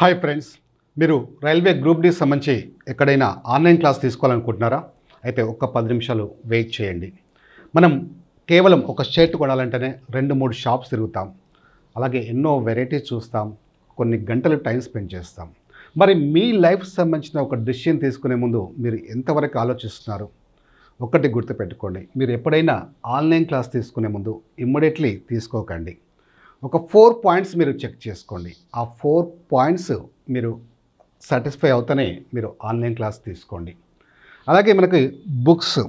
Hi friends, మీరు railway group D సంబంధించి ఎక్కడైనా ఆన్లైన్ క్లాస్ తీసుకోవాలనుకుంటున్నారా? అయితే ఒక్క 10 నిమిషాలు వెయిట్ చేయండి. మనం కేవలం ఒక షర్ట్ కొనాలంటేనే 2-3 షాప్స్ తిరుగుతాం. అలాగే ఎన్నో వెరైటీస్ చూస్తాం. కొన్ని గంటలు టైం స్పెండ్ చేస్తాం. మరి మీ లైఫ్కి సంబంధించిన ఒక డెసిషన్ తీసుకునే ముందు మీరు ఎంతవరకు ఆలోచిస్తున్నారు? ఒక్కటి గుర్తుపెట్టుకోండి, మీరు ఎప్పుడైనా ఆన్లైన్ క్లాస్ తీసుకునే ముందు ఇమ్మీడియట్లీ తీసుకోకండి. ఒక 4 పాయింట్స్ మీరు చెక్ చేసుకోండి. ఆ 4 పాయింట్స్ మీరు సాటిస్ఫై అవుతేనే మీరు ఆన్లైన్ క్లాస్ తీసుకోండి. అలాగే మనకి బుక్స్,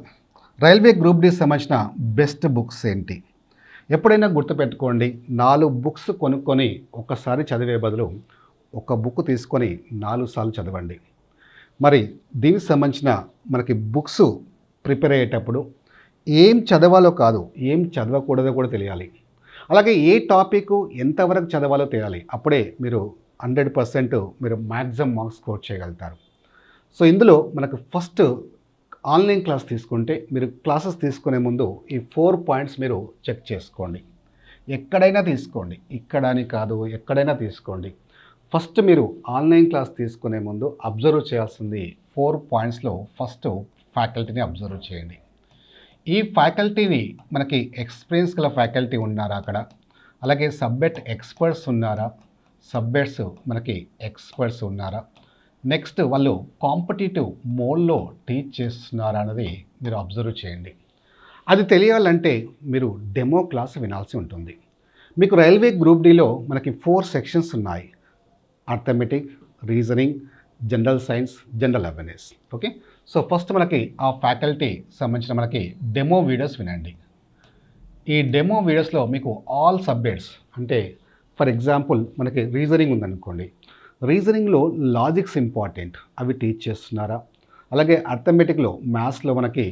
రైల్వే గ్రూప్ డి సంబంధించిన బెస్ట్ బుక్స్ ఏంటి? ఎప్పుడైనా గుర్తుపెట్టుకోండి, 4 బుక్స్ కొనుక్కొని ఒక్కసారి చదివే బదులు ఒక బుక్ తీసుకొని 4 సార్లు చదవండి. మరి దీనికి సంబంధించిన మనకి బుక్స్ ప్రిపేర్ అయ్యేటప్పుడు ఏం చదవాలో కాదు, ఏం చదవకూడదో కూడా తెలియాలి. అలాగే ఏ టాపిక్ ఎంతవరకు చదవాలో తెలియాలి. అప్పుడే మీరు 100% మీరు మ్యాక్సిమం మార్క్స్ స్కోర్ చేయగలుగుతారు. సో ఇందులో మనకు ఫస్ట్ ఆన్లైన్ క్లాస్ తీసుకుంటే మీరు క్లాసెస్ తీసుకునే ముందు ఈ 4 పాయింట్స్ మీరు చెక్ చేసుకోండి. ఎక్కడైనా తీసుకోండి, ఇక్కడ అని కాదు, ఎక్కడైనా తీసుకోండి. ఫస్ట్ మీరు ఆన్లైన్ క్లాస్ తీసుకునే ముందు అబ్జర్వ్ చేయాల్సింది 4 పాయింట్స్లో ఫస్ట్ ఫ్యాకల్టీని అబ్జర్వ్ చేయండి. ఈ ఫ్యాకల్టీని మనకి ఎక్స్పీరియన్స్ గల ఫ్యాకల్టీ ఉన్నారా అక్కడ? అలాగే సబ్జెక్ట్ ఎక్స్పర్ట్స్ ఉన్నారా? సబ్జెక్ట్స్ మనకి ఎక్స్పర్ట్స్ ఉన్నారా? నెక్స్ట్ వాళ్ళు కాంపిటేటివ్ మోడ్లో టీచ్ చేస్తున్నారా అన్నది మీరు అబ్జర్వ్ చేయండి. అది తెలియాలంటే మీరు డెమో క్లాస్ వినాల్సి ఉంటుంది. మీకు రైల్వే గ్రూప్ డిలో మనకి 4 సెక్షన్స్ ఉన్నాయి. Arithmetic, reasoning, general science, general awareness. Okay, so first మనకి ఆ ఫ్యాకల్టీ సంబంధించిన మనకి డెమో వీడియోస్ వినండి. ఈ డెమో వీడియోస్లో మీకు ఆల్ సబ్జెక్ట్స్, అంటే ఫర్ ఎగ్జాంపుల్ మనకి రీజనింగ్ ఉందనుకోండి, రీజనింగ్లో లాజిక్స్ ఇంపార్టెంట్, అవి టీచ్ చేస్తున్నారా? అలాగే అర్థమెటిక్లో మ్యాథ్స్లో మనకి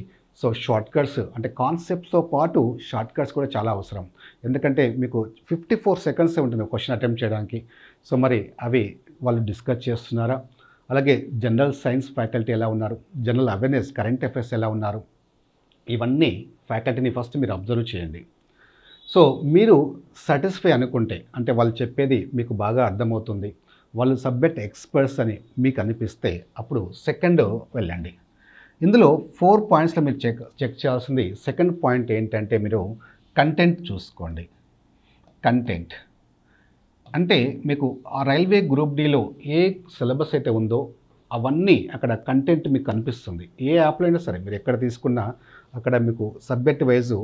షార్ట్ కట్స్, అంటే కాన్సెప్ట్స్తో పాటు షార్ట్ కట్స్ కూడా చాలా అవసరం. ఎందుకంటే మీకు 54 సెకండ్సే ఉంటుంది క్వశ్చన్ అటెంప్ట్ చేయడానికి. సో మరి అవి వాళ్ళు డిస్కస్ చేస్తున్నారా? అలాగే జనరల్ సైన్స్ ఫ్యాకల్టీ ఎలా ఉన్నారు? జనరల్ అవేర్నెస్, కరెంట్ అఫైర్స్ ఎలా ఉన్నారు? ఇవన్నీ ఫ్యాకల్టీని ఫస్ట్ మీరు అబ్జర్వ్ చేయండి. సో మీరు సాటిస్ఫై అనుకుంటే, అంటే వాళ్ళు చెప్పేది మీకు బాగా అర్థమవుతుంది, వాళ్ళు సబ్జెక్ట్ ఎక్స్పర్ట్స్ అని మీకు అనిపిస్తే అప్పుడు సెకండ్ వెళ్ళండి. ఇందులో 4 పాయింట్స్లో మీరు చెక్ చేయాల్సింది సెకండ్ పాయింట్ ఏంటంటే మీరు కంటెంట్ చూసుకోండి. కంటెంట్ అంటే మీకు ఆ రైల్వే గ్రూప్ డిలో ఏ సిలబస్ అయితే ఉందో అవన్నీ అక్కడ కంటెంట్ మీకు కనిపిస్తుంది. ఏ యాప్లో అయినా సరే మీరు ఎక్కడ తీసుకున్నా అక్కడ మీకు సబ్జెక్ట్ వైజు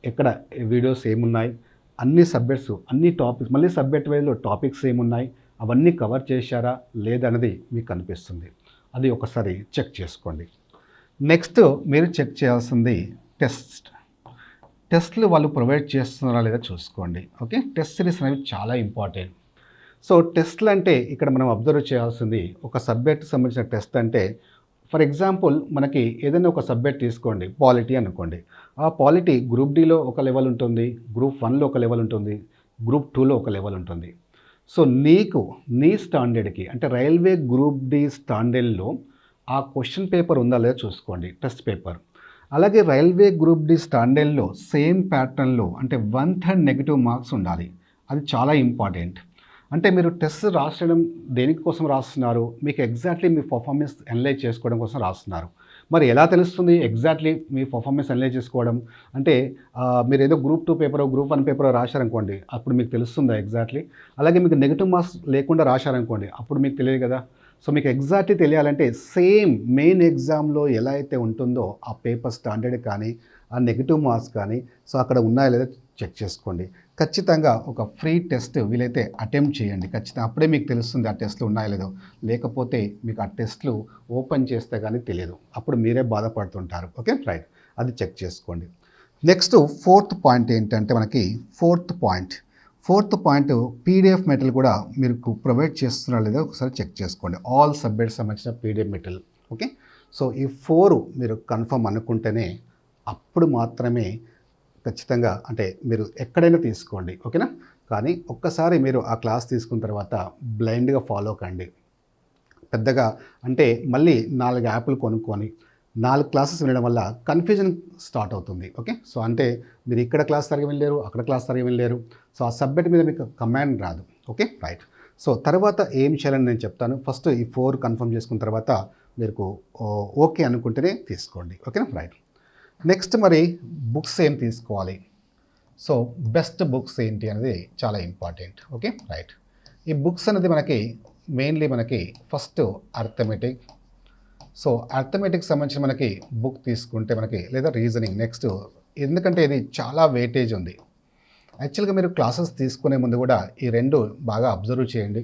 ఎక్కడ వీడియోస్ ఏమున్నాయి, అన్ని సబ్జెక్ట్స్, అన్ని టాపిక్స్, మళ్ళీ సబ్జెక్ట్ వైజ్లో టాపిక్స్ ఏమున్నాయి, అవన్నీ కవర్ చేశారా లేదన్నది మీకు కనిపిస్తుంది. అది ఒకసారి చెక్ చేసుకోండి. నెక్స్ట్ మీరు చెక్ చేయాల్సింది టెస్ట్లు వాళ్ళు ప్రొవైడ్ చేస్తున్నారా లేదా చూసుకోండి. ఓకే, టెస్ట్ సిరీస్ అనేవి చాలా ఇంపార్టెంట్. సో టెస్ట్లు అంటే ఇక్కడ మనం అబ్జర్వ్ చేయాల్సింది, ఒక సబ్జెక్ట్ సంబంధించిన టెస్ట్ అంటే ఫర్ ఎగ్జాంపుల్ మనకి ఏదైనా ఒక సబ్జెక్ట్ తీసుకోండి, పాలిటీ అనుకోండి. ఆ పాలిటీ గ్రూప్ డిలో ఒక లెవెల్ ఉంటుంది, గ్రూప్ 1లో ఒక లెవెల్ ఉంటుంది, గ్రూప్ 2లో ఒక లెవెల్ ఉంటుంది. సో నీకు నీ స్టాండర్డ్కి, అంటే రైల్వే గ్రూప్ డి స్టాండర్డ్లో ఆ క్వశ్చన్ పేపర్ ఉందా లేదా చూసుకోండి, టెస్ట్ పేపర్. అలాగే రైల్వే గ్రూప్ డి స్టాండర్డ్లో సేమ్ ప్యాటర్న్లో అంటే 1/3 నెగిటివ్ మార్క్స్ ఉండాలి. అది చాలా ఇంపార్టెంట్. అంటే మీరు టెస్ట్ రాసడం దేనికోసం రాస్తున్నారు? మీకు ఎగ్జాక్ట్లీ మీ పర్ఫార్మెన్స్ అనలైజ్ చేసుకోవడం కోసం రాస్తున్నారు. మరి ఎలా తెలుస్తుంది ఎగ్జాక్ట్లీ మీ పర్ఫార్మెన్స్ అనలైజ్ చేసుకోవడం? అంటే మీరు ఏదో గ్రూప్ 2 పేపరో గ్రూప్ 1 పేపరో రాశారనుకోండి, అప్పుడు మీకు తెలుస్తుందా ఎగ్జాక్ట్లీ? అలాగే మీకు నెగిటివ్ మార్క్స్ లేకుండా రాశారనుకోండి, అప్పుడు మీకు తెలియదు కదా. సో మీకు ఎగ్జాక్ట్లీ తెలియాలంటే సేమ్ మెయిన్ ఎగ్జామ్లో ఎలా అయితే ఉంటుందో ఆ పేపర్ స్టాండర్డ్ కానీ, ఆ నెగిటివ్ మార్క్స్ కానీ, సో అక్కడ ఉన్నాయా లేదా చెక్ చేసుకోండి. ఖచ్చితంగా ఒక ఫ్రీ టెస్ట్ వీలైతే అటెంప్ట్ చేయండి. ఖచ్చితంగా అప్పుడే మీకు తెలుస్తుంది ఆ టెస్ట్లు ఉన్నాయో లేదో. లేకపోతే మీకు ఆ టెస్ట్లు ఓపెన్ చేస్తే కానీ తెలియదు, అప్పుడు మీరే బాధపడుతుంటారు. ఓకే, రైట్, అది చెక్ చేసుకోండి. నెక్స్ట్ 4th పాయింట్ ఏంటంటే మనకి ఫోర్త్ పాయింట్ పీడిఎఫ్ మెటీరియల్ కూడా మీకు ప్రొవైడ్ చేస్తున్నారా లేదా ఒకసారి చెక్ చేసుకోండి. ఆల్ సబ్జెక్ట్స్ సంబంధించిన పీడిఎఫ్ మెటీరియల్. ఓకే, సో ఈ 4 మీరు కన్ఫర్మ్ అనుకుంటేనే అప్పుడు మాత్రమే ఖచ్చితంగా, అంటే మీరు ఎక్కడైనా తీసుకోండి. ఓకేనా, కానీ ఒక్కసారి మీరు ఆ క్లాస్ తీసుకున్న తర్వాత బ్లైండ్గా ఫాలో కండి. పెద్దగా అంటే మళ్ళీ 4 యాప్లు కొనుక్కొని 4 క్లాసెస్ వినడం వల్ల కన్ఫ్యూజన్ స్టార్ట్ అవుతుంది. ఓకే, సో అంటే మీరు ఇక్కడ క్లాస్ సరిగా వెళ్ళలేరు, అక్కడ క్లాస్ సరిగా వెళ్ళలేరు. సో ఆ సబ్జెక్ట్ మీద మీకు కమాండ్ రాదు. Okay, right. సో తర్వాత ఏం చేయాలని నేను చెప్తాను. ఫస్ట్ ఈ 4 కన్ఫర్మ్ చేసుకున్న తర్వాత మీకు ఓకే అనుకుంటేనే తీసుకోండి. ఓకేనా? రైట్. నెక్స్ట్ మరి బుక్స్ ఏం తీసుకోవాలి? సో బెస్ట్ బుక్స్ ఏంటి అనేది చాలా ఇంపార్టెంట్. Okay, right. ఈ బుక్స్ అనేది మనకి మెయిన్లీ మనకి ఫస్ట్ అర్థమెటిక్. సో అర్థమెటిక్ సంబంధించి మనకి బుక్ తీసుకుంటే మనకి లేదా రీజనింగ్ నెక్స్ట్, ఎందుకంటే ఇది చాలా వెయిటేజ్ ఉంది. యాక్చువల్గా మీరు క్లాసెస్ తీసుకునే ముందు కూడా ఈ రెండు బాగా అబ్జర్వ్ చేయండి.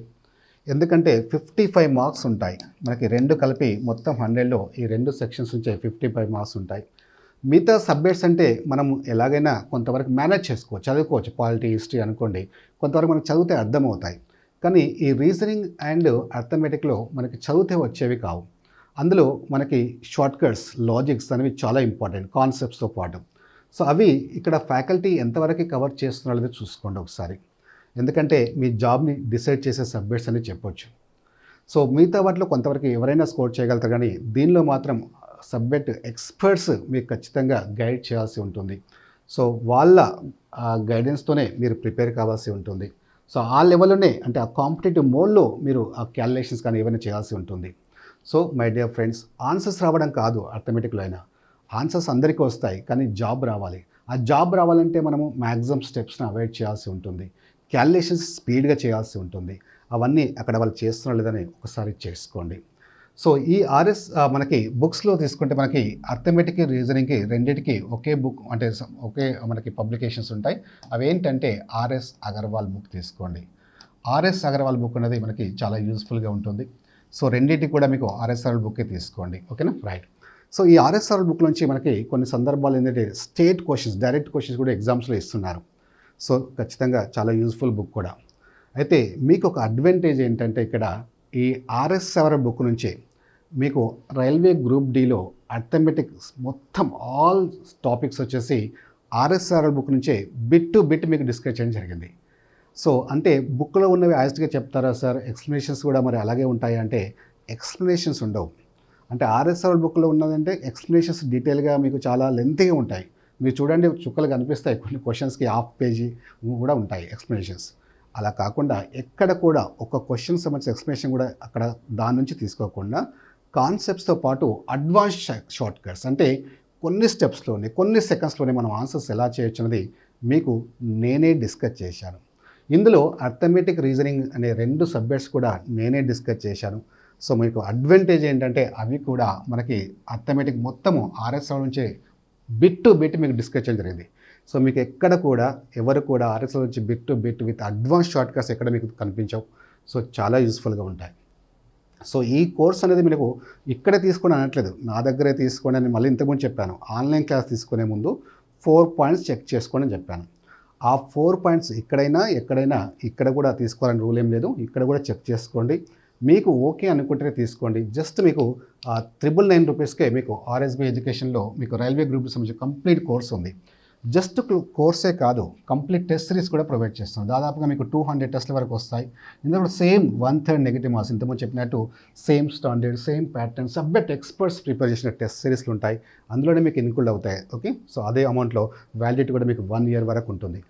ఎందుకంటే 55 మార్క్స్ ఉంటాయి మనకి, రెండు కలిపి మొత్తం 100లో ఈ రెండు సెక్షన్స్ నుంచే 55 మార్క్స్ ఉంటాయి. మిగతా సబ్జెక్ట్స్ అంటే మనం ఎలాగైనా కొంతవరకు మేనేజ్ చేసుకోవచ్చు, చదువుకోవచ్చు. పాలిటీ, హిస్టరీ అనుకోండి, కొంతవరకు మనకు చదివితే అర్థమవుతాయి. కానీ ఈ రీజనింగ్ అండ్ అర్థమెటిక్లో మనకి చదివితే వచ్చేవి కావు. అందులో మనకి షార్ట్ కట్స్, లాజిక్స్ అనేవి చాలా ఇంపార్టెంట్ కాన్సెప్ట్స్తో పాటు. సో అవి ఇక్కడ ఫ్యాకల్టీ ఎంతవరకు కవర్ చేస్తున్నారో లేదో చూసుకోండి ఒకసారి. ఎందుకంటే మీ జాబ్ని డిసైడ్ చేసే సబ్జెక్ట్స్ అని చెప్పొచ్చు. సో మిగతా వాటిలో కొంతవరకు ఎవరైనా స్కోర్ చేయగలుగుతారు, కానీ దీనిలో మాత్రం సబ్జెక్ట్ ఎక్స్పర్ట్స్ మీకు ఖచ్చితంగా గైడ్ చేయాల్సి ఉంటుంది. సో వాళ్ళ గైడెన్స్తోనే మీరు ప్రిపేర్ కావాల్సి ఉంటుంది. సో ఆ లెవెల్లోనే, అంటే ఆ కాంపిటేటివ్ మోడ్లో మీరు ఆ క్యాలిక్యులేషన్స్ కానీ ఏమైనా చేయాల్సి ఉంటుంది. So my dear friends, answers రావడం కాదు అర్థమెటిక్లో అయినా, ఆన్సర్స్ అందరికీ వస్తాయి, కానీ జాబ్ రావాలి. ఆ జాబ్ రావాలంటే మనము మ్యాక్సిమం స్టెప్స్ని అవాయిడ్ చేయాల్సి ఉంటుంది, క్యాలిక్యులేషన్స్ స్పీడ్గా చేయాల్సి ఉంటుంది. అవన్నీ అక్కడ వాళ్ళు చేస్తున్నారు లేదని ఒకసారి చేసుకోండి. సో ఈ ఆర్ఎస్ మనకి బుక్స్లో తీసుకుంటే మనకి అర్థమెటిక్, రీజనింగ్కి రెండింటికి ఒకే బుక్, అంటే ఒకే మనకి పబ్లికేషన్స్ ఉంటాయి. అవి ఏంటంటే ఆర్ఎస్ అగర్వాల్ బుక్ తీసుకోండి. ఆర్ఎస్ అగర్వాల్ బుక్ అనేది మనకి చాలా యూస్ఫుల్గా ఉంటుంది. సో రెండింటికి కూడా మీకు ఆర్ఎస్ఆర్ బుక్కే తీసుకోండి. ఓకేనా? రైట్. సో ఈ ఆర్ఎస్ఆర్ బుక్ నుంచి మనకి కొన్ని సందర్భాలు ఏంటంటే స్టేట్ క్వశ్చన్స్, డైరెక్ట్ క్వశ్చన్స్ కూడా ఎగ్జామ్స్లో ఇస్తున్నారు. సో ఖచ్చితంగా చాలా యూస్ఫుల్ బుక్ కూడా. అయితే మీకు ఒక అడ్వాంటేజ్ ఏంటంటే ఇక్కడ ఈ ఆర్ఎస్ఆర్ బుక్ నుంచి మీకు రైల్వే గ్రూప్ డిలో అర్థమెటిక్స్ మొత్తం ఆల్ టాపిక్స్ వచ్చేసి ఆర్ఎస్ఆర్ బుక్ నుంచే బిట్ టు బిట్ మీకు డిస్కస్ చేయడం జరిగింది. సో అంటే బుక్లో ఉన్నవి యాజ్గా చెప్తారా సార్, ఎక్స్ప్లెనేషన్స్ కూడా మరి అలాగే ఉంటాయి అంటే ఎక్స్ప్లెనేషన్స్ ఉండవు. అంటే ఆర్ఎస్ఆర్ బుక్లో ఉన్నదంటే ఎక్స్ప్లెనేషన్స్ డీటెయిల్గా మీకు చాలా లెంతీగా ఉంటాయి. మీరు చూడండి, చుక్కలు కనిపిస్తాయి, కొన్ని క్వశ్చన్స్కి హాఫ్ పేజీ కూడా ఉంటాయి ఎక్స్ప్లెనేషన్స్. అలా కాకుండా ఎక్కడ కూడా ఒక క్వశ్చన్ సంబంధించిన ఎక్స్ప్లెనేషన్ కూడా అక్కడ దాని నుంచి తీసుకోకుండా కాన్సెప్ట్స్తో పాటు అడ్వాన్స్ షార్ట్ కట్స్, అంటే కొన్ని స్టెప్స్లోనే కొన్ని సెకండ్స్లోనే మనం ఆన్సర్స్ ఎలా చేయొచ్చు అనేది మీకు నేనే డిస్కస్ చేశాను. ఇందులో అర్థమెటిక్, రీజనింగ్ అనే రెండు సబ్జెక్ట్స్ కూడా నేనే డిస్కస్ చేశాను. సో మీకు అడ్వాంటేజ్ ఏంటంటే అవి కూడా మనకి అర్థమెటిక్ మొత్తము ఆర్ఎస్ఆర్ నుంచే బిట్ టు బిట్ మీకు డిస్కస్ చేయడం జరిగింది. సో మీకు ఎక్కడ కూడా ఎవరు కూడా ఆర్ఎస్ఆర్ నుంచి bit to bit with advance short cuts ఎక్కడ మీకు కనిపించవు. సో చాలా యూస్ఫుల్గా ఉంటాయి. సో ఈ కోర్స్ అనేది మీకు ఇక్కడే తీసుకోండి అనట్లేదు, నా దగ్గరే తీసుకోండి అని మళ్ళీ ఇంతకుముందు చెప్పాను. ఆన్లైన్ క్లాస్ తీసుకునే ముందు 4 పాయింట్స్ చెక్ చేసుకోండి అని చెప్పాను. ఆ 4 పాయింట్స్ ఇక్కడైనా ఎక్కడైనా, ఇక్కడ కూడా తీసుకోవాలని రూల్ ఏం లేదు, ఇక్కడ కూడా చెక్ చేసుకోండి. మీకు ఓకే అనుకుంటేనే తీసుకోండి. జస్ట్ మీకు 999 రూపీస్కే మీకు ఆర్ఎస్బీ ఎడ్యుకేషన్లో మీకు రైల్వే గ్రూప్కి సంబంధించి కంప్లీట్ కోర్స్ ఉంది. జస్ట్ కోర్సే కాదు, కంప్లీట్ టెస్ట్ సిరీస్ కూడా ప్రొవైడ్ చేస్తాం. దాదాపుగా మీకు 200 టెస్ట్ల వరకు వస్తాయి. ఇందులో సేమ్ 1/3 నెగిటివ్ మార్క్స్, ఇంతకుముందు చెప్పినట్టు same standard, same pattern, subject experts prepare చేసిన టెస్ట్ సిరీస్లు ఉంటాయి. అందులోనే మీకు ఇన్క్లూడ్ అవుతాయి. ఓకే, సో అదే అమౌంట్లో వ్యాలిడిటీ కూడా మీకు 1 ఇయర్ వరకు ఉంటుంది.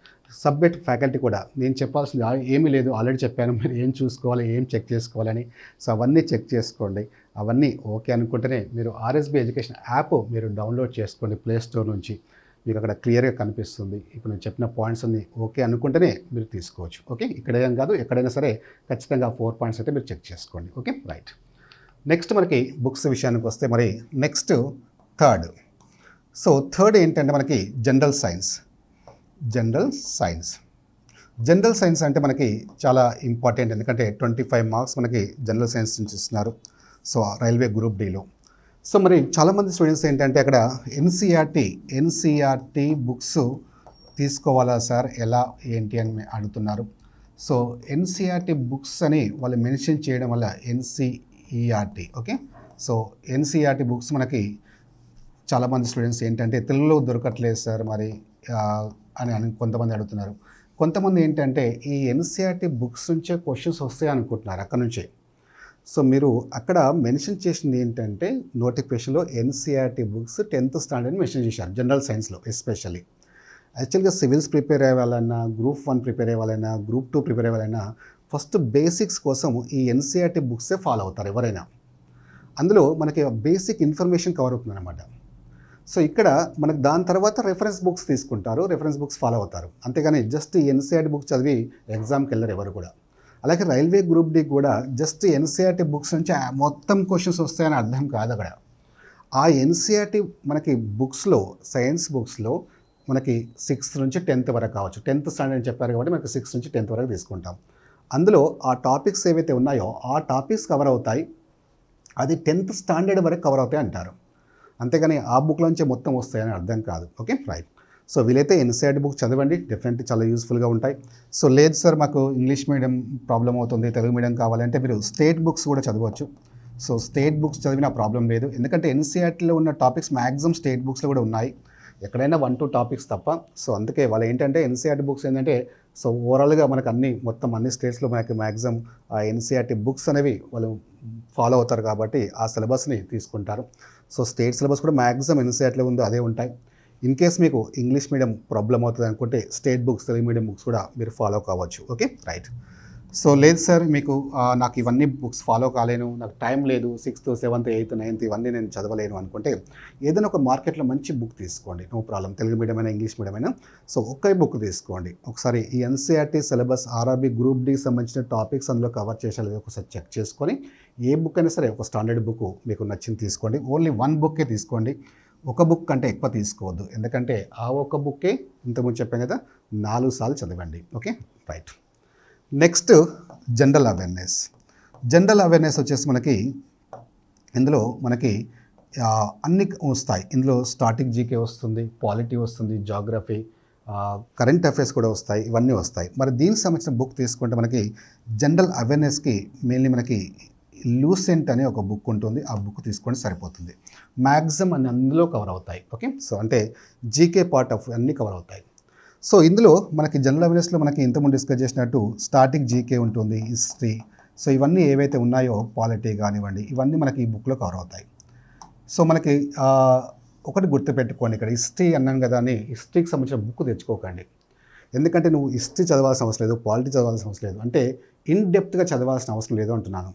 సబ్జెక్ట్ ఫ్యాకల్టీ కూడా నేను చెప్పాల్సింది ఏమీ లేదు, ఆల్రెడీ చెప్పాను. మీరు ఏం చూసుకోవాలి, ఏం చెక్ చేసుకోవాలని. సో అవన్నీ చెక్ చేసుకోండి. అవన్నీ ఓకే అనుకుంటేనే మీరు ఆర్ఎస్బీ ఎడ్యుకేషన్ యాప్ మీరు డౌన్లోడ్ చేసుకోండి ప్లే స్టోర్ నుంచి. మీకు అక్కడ క్లియర్గా కనిపిస్తుంది. ఇప్పుడు నేను చెప్పిన పాయింట్స్ అన్ని ఓకే అనుకుంటేనే మీరు తీసుకోవచ్చు. ఓకే, ఇక్కడేం కాదు, ఎక్కడైనా సరే ఖచ్చితంగా 4 పాయింట్స్ అయితే మీరు చెక్ చేసుకోండి. Okay, right. నెక్స్ట్ మనకి బుక్స్ విషయానికి వస్తే మరి నెక్స్ట్ థర్డ్. సో థర్డ్ ఏంటంటే మనకి జనరల్ సైన్స్. జనరల్ సైన్స్ అంటే మనకి చాలా ఇంపార్టెంట్, ఎందుకంటే 25 మార్క్స్ మనకి జనరల్ సైన్స్ నుంచి ఇస్తున్నారు. సో రైల్వే గ్రూప్ డిలో. సో మరి చాలామంది స్టూడెంట్స్ ఏంటంటే అక్కడ ఎన్సీఆర్టీ బుక్స్ తీసుకోవాలా సార్, ఎలా ఏంటి అని అడుగుతున్నారు. సో ఎన్సీఆర్టీ బుక్స్ అని వాళ్ళు మెన్షన్ చేయడం వల్ల NCERT. Okay, so NCERT books మనకి చాలామంది స్టూడెంట్స్ ఏంటంటే తెలుగులో దొరకట్లేదు సార్ మరి అని కొంతమంది అడుగుతున్నారు. కొంతమంది ఏంటంటే ఈ ఎన్సీఆర్టీ బుక్స్ నుంచే క్వశ్చన్స్ వస్తాయి అనుకుంటున్నారు అక్కడ నుంచే. సో మీరు అక్కడ మెన్షన్ చేసింది ఏంటంటే నోటిఫికేషన్లో NCERT books 10th standard mention చేశారు, జనరల్ సైన్స్లో ఎస్పెషల్లీ. యాక్చువల్గా సివిల్స్ ప్రిపేర్ అయ్యేవాళ్ళైనా, గ్రూప్ 1 ప్రిపేర్ అయ్యేవాళ్ళైనా, గ్రూప్ 2 ప్రిపేర్ అయ్యేవాళ్ళైనా ఫస్ట్ బేసిక్స్ కోసం ఈ ఎన్సీఆర్టీ బుక్సే ఫాలో అవుతారు ఎవరైనా. అందులో మనకి బేసిక్ ఇన్ఫర్మేషన్ కవర్ అవుతుందన్నమాట. సో ఇక్కడ మనకు దాని తర్వాత రెఫరెన్స్ బుక్స్ తీసుకుంటారు, రెఫరెన్స్ బుక్స్ ఫాలో అవుతారు. అంతేగాని జస్ట్ ఎన్సీఆర్టీ బుక్ చదివి ఎగ్జామ్కి వెళ్ళరు ఎవరు కూడా. అలాగే రైల్వే గ్రూప్ డి కూడా జస్ట్ ఎన్సీఆర్టీ బుక్స్ నుంచి మొత్తం క్వశ్చన్స్ వస్తాయని అర్థం కాదు అక్కడ. ఆ ఎన్సీఆర్టీ మనకి బుక్స్లో, సైన్స్ బుక్స్లో మనకి 6th నుంచి 10th వరకు కావచ్చు. 10th స్టాండర్డ్ అని చెప్పారు కాబట్టి మనకి 6th నుంచి 10th వరకు తీసుకుంటాం. అందులో ఆ టాపిక్స్ ఏవైతే ఉన్నాయో ఆ టాపిక్స్ కవర్ అవుతాయి. అది 10th స్టాండర్డ్ వరకు కవర్ అవుతాయి అంటారు. అంతేగాని ఆ బుక్లోంచి మొత్తం వస్తాయని అర్థం కాదు. Okay, right. సో వీలైతే ఎన్సీఆర్టీ బుక్ చదవండి, డెఫినెట్లీ చాలా యూస్ఫుల్గా ఉంటాయి. సో లేదు సార్ మాకు ఇంగ్లీష్ మీడియం ప్రాబ్లం అవుతుంది, తెలుగు మీడియం కావాలంటే మీరు స్టేట్ బుక్స్ కూడా చదవచ్చు. సో స్టేట్ బుక్స్ చదివినా ప్రాబ్లం లేదు, ఎందుకంటే ఎన్సీఆర్టీలో ఉన్న టాపిక్స్ మ్యాక్సిమం స్టేట్ బుక్స్లో కూడా ఉన్నాయి, ఎక్కడైనా 1-2 టాపిక్స్ తప్ప. సో అందుకే వాళ్ళు ఏంటంటే ఎన్సీఆర్టీ బుక్స్ ఏంటంటే సో ఓవరాల్గా మనకు మొత్తం అన్ని స్టేట్స్లో మనకి మ్యాక్సిమం ఆ ఎన్సీఆర్టీ బుక్స్ అనేవి వాళ్ళు ఫాలో అవుతారు కాబట్టి ఆ సిలబస్ని తీసుకుంటారు. సో స్టేట్ సిలబస్ కూడా మ్యాక్సిమం ఎన్సీఆర్టీలో ఉందో అదే ఉంటాయి. ఇన్ కేస్ మీకు ఇంగ్లీష్ మీడియం ప్రాబ్లం అవుతుంది అనుకుంటే state books, Telugu medium books కూడా మీరు ఫాలో కావచ్చు. Okay, right. సో లేదు సార్ మీకు నాకు ఇవన్నీ బుక్స్ ఫాలో కాలేను, నాకు టైం లేదు, 6th, 7th, 8th, 9th ఇవన్నీ నేను చదవలేను అనుకుంటే ఏదైనా ఒక మార్కెట్లో మంచి బుక్ తీసుకోండి, నో ప్రాబ్లం. తెలుగు మీడియం అయినా ఇంగ్లీష్ మీడియం అయినా సో ఒకే బుక్ తీసుకోండి. ఒకసారి ఈ NCERT syllabus RRB group D సంబంధించిన టాపిక్స్ అందులో కవర్ చేసేది ఒకసారి చెక్ చేసుకొని ఏ బుక్ అయినా సరే ఒక స్టాండర్డ్ బుక్ మీకు నచ్చింది తీసుకోండి. ఓన్లీ 1 బుక్కే తీసుకోండి, ఒక బుక్ కంటే ఎక్కువ తీసుకోవద్దు. ఎందుకంటే ఆ ఒక బుక్కే ఇంతకుముందు చెప్పాను కదా 4 సార్లు చదవండి. Okay, right. Next general awareness. General awareness వచ్చేసి మనకి ఇందులో మనకి అన్ని వస్తాయి. ఇందులో స్టాటిక్ జీకే వస్తుంది, పాలిటీ వస్తుంది, జాగ్రఫీ, కరెంట్ అఫైర్స్ కూడా వస్తాయి, ఇవన్నీ వస్తాయి. మరి దీనికి సంబంధించిన బుక్ తీసుకుంటే మనకి జనరల్ అవేర్నెస్కి మెయిన్లీ మనకి లూసెంట్ అనే ఒక బుక్ ఉంటుంది, ఆ బుక్ తీసుకొని సరిపోతుంది. మ్యాక్సిమం అన్ని అందులో కవర్ అవుతాయి. ఓకే, సో అంటే జీకే పార్ట్ ఆఫ్ అన్నీ కవర్ అవుతాయి. సో ఇందులో మనకి జనరల్ అవేర్నెస్లో మనకి ఇంతకుముందు డిస్కస్ చేసినట్టు స్టాటిక్ జీకే ఉంటుంది, హిస్టరీ, సో ఇవన్నీ ఏవైతే ఉన్నాయో పాలిటీ కానివ్వండి ఇవన్నీ మనకి ఈ బుక్లో కవర్ అవుతాయి. సో మనకి ఒకటి గుర్తుపెట్టుకోండి, ఇక్కడ హిస్టరీ అన్నాను కదా అని హిస్టరీకి సంబంధించిన బుక్ తెచ్చుకోకండి. ఎందుకంటే నువ్వు హిస్టరీ చదవాల్సిన అవసరం లేదు, పాలిటీ చదవాల్సిన అవసరం లేదు, అంటే ఇన్ డెప్త్గా చదవాల్సిన అవసరం లేదు అంటున్నాను.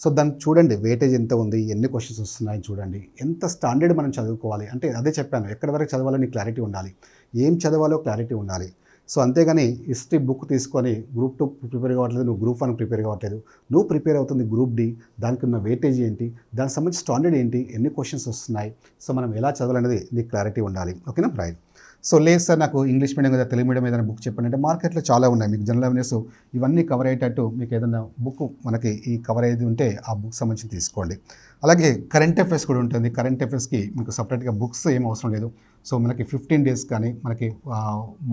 సో దాన్ని చూడండి, వెయిటేజ్ ఎంత ఉంది, ఎన్ని క్వశ్చన్స్ వస్తున్నాయి చూడండి, ఎంత స్టాండర్డ్ మనం చదువుకోవాలి అంటే అదే చెప్పాను, ఎక్కడి వరకు చదవాలో నీకు క్లారిటీ ఉండాలి, ఏం చదవాలో క్లారిటీ ఉండాలి. సో అంతేగాని హిస్టరీ బుక్ తీసుకొని గ్రూప్ 2 ప్రిపేర్ కావట్లేదు, నువ్వు గ్రూప్ 1 ప్రిపేర్ కావట్లేదు, నువ్వు ప్రిపేర్ అవుతుంది గ్రూప్ డి, దానికి ఉన్న వెయిటేజ్ ఏంటి, దానికి సంబంధించి స్టాండర్డ్ ఏంటి, ఎన్ని క్వశ్చన్స్ వస్తున్నాయి, సో మనం ఎలా చదవాలనేది నీకు క్లారిటీ ఉండాలి. ఓకేనా, రైట్. సో లేదు సార్ నాకు ఇంగ్లీష్ మీడియం కదా తెలుగు మీడియం ఏదైనా బుక్ చెప్పండి అంటే మార్కెట్లో చాలా ఉన్నాయి. మీకు జనరల్ అవేర్నెస్ ఇవన్నీ కవర్ అయ్యేటట్టు మీకు ఏదైనా బుక్ మనకి ఈ కవర్ అయ్యేది ఉంటే ఆ బుక్ సంబంధించి తీసుకోండి. అలాగే కరెంట్ అఫైర్స్ కూడా ఉంటుంది. కరెంట్ అఫైర్స్కి మీకు సపరేట్గా బుక్స్ ఏం అవసరం లేదు. సో మనకి 15 days కానీ మనకి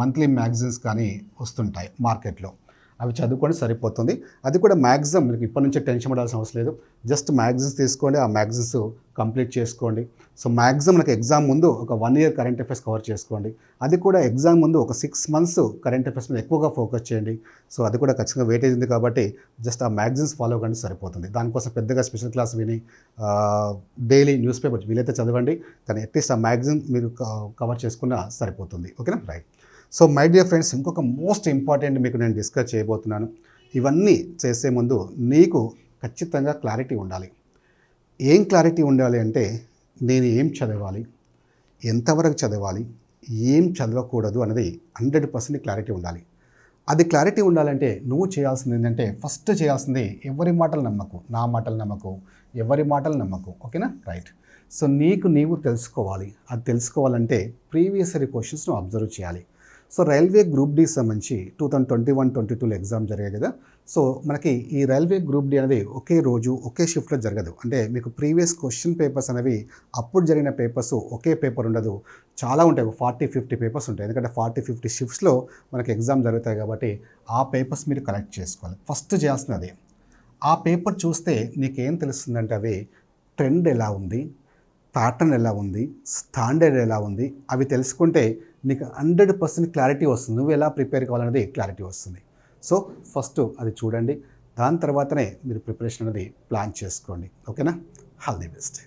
మంత్లీ మ్యాగజైన్స్ కానీ వస్తుంటాయి మార్కెట్లో, అవి చదువుకొని సరిపోతుంది. అది కూడా మ్యాక్సిమం మీకు ఇప్పటి నుంచే టెన్షన్ పడాల్సిన అవసరం లేదు. జస్ట్ మ్యాగజైన్స్ తీసుకోండి, ఆ మ్యాగజైన్స్ కంప్లీట్ చేసుకోండి. సో మ్యాక్సిమం మనకి ఎగ్జామ్ ముందు ఒక 1 year కరెంట్ అఫైర్స్ కవర్ చేసుకోండి. అది కూడా ఎగ్జామ్ ముందు ఒక 6 months కరెంట్ అఫైర్స్ మీద ఎక్కువగా ఫోకస్ చేయండి. సో అది కూడా ఖచ్చితంగా వెయిటేజ్ ఉంది కాబట్టి జస్ట్ ఆ మ్యాగజైన్స్ ఫాలో కండి సరిపోతుంది. దానికోసం పెద్దగా స్పెషల్ క్లాస్ విని డైలీ న్యూస్ పేపర్ వీలైతే చదవండి, కానీ అట్లీస్ట్ ఆ మ్యాగజైన్ మీరు కవర్ చేసుకున్నా సరిపోతుంది. ఓకేనా, right. So my dear friends, ఇంకొక మోస్ట్ ఇంపార్టెంట్ మీకు నేను డిస్కస్ చేయబోతున్నాను. ఇవన్నీ చేసే ముందు నీకు ఖచ్చితంగా క్లారిటీ ఉండాలి. ఏం క్లారిటీ ఉండాలి అంటే నేను ఏం చదవాలి, ఎంతవరకు చదవాలి, ఏం చదవకూడదు అనేది 100% క్లారిటీ ఉండాలి. అది క్లారిటీ ఉండాలంటే నువ్వు చేయాల్సింది ఏంటంటే ఫస్ట్ చేయాల్సింది ఎవరి మాటలు నమ్మకు, నా మాటలు నమ్మకు, ఎవరి మాటలు నమ్మకు. ఓకేనా, రైట్. సో నీవు తెలుసుకోవాలి. అది తెలుసుకోవాలంటే ప్రీవియస్ ఇయర్ క్వశ్చన్స్ నువ్వు అబ్జర్వ్ చేయాలి. సో రైల్వే గ్రూప్ డి సంబంధించి 2021-22 ఎగ్జామ్ జరిగాయి కదా. సో మనకి ఈ రైల్వే గ్రూప్ డి అనేది ఒకే రోజు ఒకే షిఫ్ట్లో జరగదు. అంటే మీకు ప్రీవియస్ క్వశ్చన్ పేపర్స్ అనేవి అప్పుడు జరిగిన పేపర్స్ ఒకే పేపర్ ఉండదు, చాలా ఉంటాయి. 40-50 పేపర్స్ ఉంటాయి. ఎందుకంటే 40-50 షిఫ్ట్స్లో మనకి ఎగ్జామ్ జరుగుతాయి కాబట్టి ఆ పేపర్స్ మీరు కలెక్ట్ చేసుకోవాలి. ఫస్ట్ చేయాల్సింది అదే. ఆ పేపర్ చూస్తే నీకేం తెలుస్తుందంటే అవి ట్రెండ్ ఎలా ఉంది, ప్యాటర్న్ ఎలా ఉంది, స్టాండర్డ్ ఎలా ఉంది, అవి తెలుసుకుంటే నీకు 100% క్లారిటీ వస్తుంది. నువ్వు ఎలా ప్రిపేర్ కావాలనేది క్లారిటీ వస్తుంది. సో ఫస్ట్ అది చూడండి, దాని తర్వాతనే మీరు ప్రిపరేషన్ అనేది ప్లాన్ చేసుకోండి. ఓకేనా, ఆల్ ది బెస్ట్.